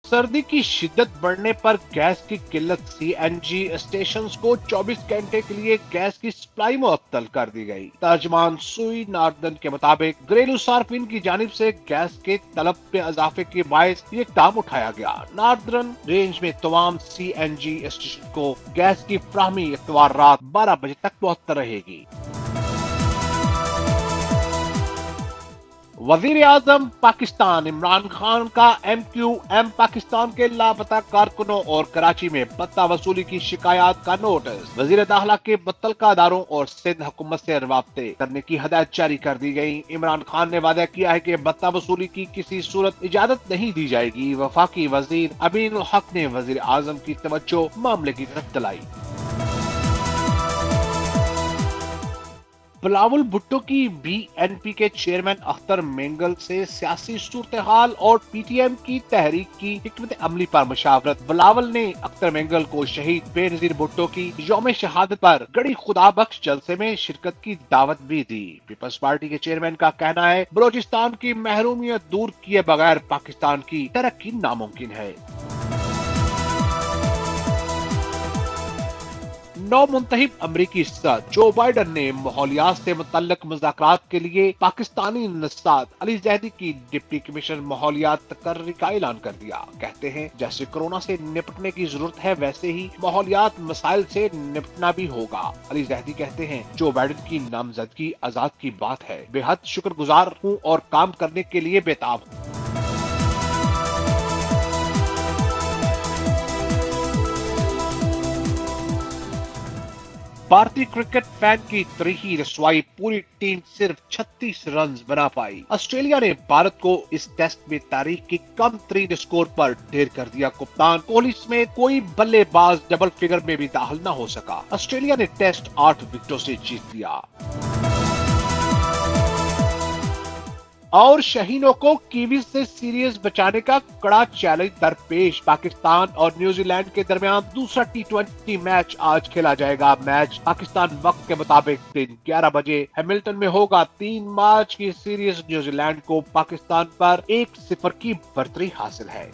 सर्दी की शिद्दत बढ़ने पर गैस की किल्लत, सीएनजी स्टेशंस को 24 घंटे के लिए गैस की सप्लाई मुअत्तल कर दी गई। तर्जमान सुई नार्दन के मुताबिक घरेलू सार्फिन की जानिब से गैस के तलब में इजाफे के बायस ये इकदाम उठाया गया। नार्दर्न रेंज में तमाम सीएनजी स्टेशन को गैस की फ्राहमी इतवार रात 12 बजे तक मुअत्तल रहेगी। वजीर आजम पाकिस्तान इमरान खान का MQM पाकिस्तान के लापता कारकुनों और कराची में भत्ता वसूली की शिकायत का नोटिस। वजीर दाखिला के मुत्तलका अदारों और सिंध हुकूमत से राब्ते करने की हदायत जारी कर दी गई। इमरान खान ने वादा किया है कि भत्ता वसूली की किसी सूरत इजाजत नहीं दी जाएगी। वफाकी वजीर अमीनुल हक ने वजीर आजम की तवज्जो मामले की तरफ दिलाई। बिलावल भुट्टो की BNP के चेयरमैन अख्तर मेंगल से सियासी सूरत हाल और PTM की तहरीक की हिकमत अमली पर मुशावरत। बिलावल ने अख्तर मेंगल को शहीद बेनजीर भुट्टो की यौम शहादत पर गड़ी खुदा बख्श जलसे में शिरकत की दावत भी दी। पीपल्स पार्टी के चेयरमैन का कहना है, बलोचिस्तान की महरूमियत दूर किए बगैर पाकिस्तान की तरक्की नामुमकिन है। नौ मुंतहिब अमरीकी सदर जो बाइडन ने माहौलियात से मुतल्लक मुज़ाकरात के लिए पाकिस्तानी नस्साद अली जैदी की डिप्टी कमिश्नर माहौलियात तकर्री का ऐलान कर दिया। कहते हैं, जैसे कोरोना से निपटने की जरूरत है वैसे ही माहौलियात मसाइल से निपटना भी होगा। अली जैदी कहते हैं, जो बाइडन की नामजदगी आजाद की बात है। बेहद शुक्रगुजार हूँ और काम करने के लिए बेताब हूँ। भारतीय क्रिकेट फैन की तरीही रसवाई, पूरी टीम सिर्फ 36 रन बना पाई। ऑस्ट्रेलिया ने भारत को इस टेस्ट में तारीख की कम तरीन स्कोर पर ढेर कर दिया। कप्तान कोहली समेत कोई बल्लेबाज डबल फिगर में भी दाखिल न हो सका। ऑस्ट्रेलिया ने टेस्ट 8 विकेटों से जीत लिया। और शहीनों को कीवीज से सीरीज बचाने का कड़ा चैलेंज दरपेश। पाकिस्तान और न्यूजीलैंड के दरमियान दूसरा T20 मैच आज खेला जाएगा। मैच पाकिस्तान वक्त के मुताबिक दिन 11 बजे हैमिल्टन में होगा। 3 मार्च की सीरीज न्यूजीलैंड को पाकिस्तान पर 1-0 की बढ़तरी हासिल है।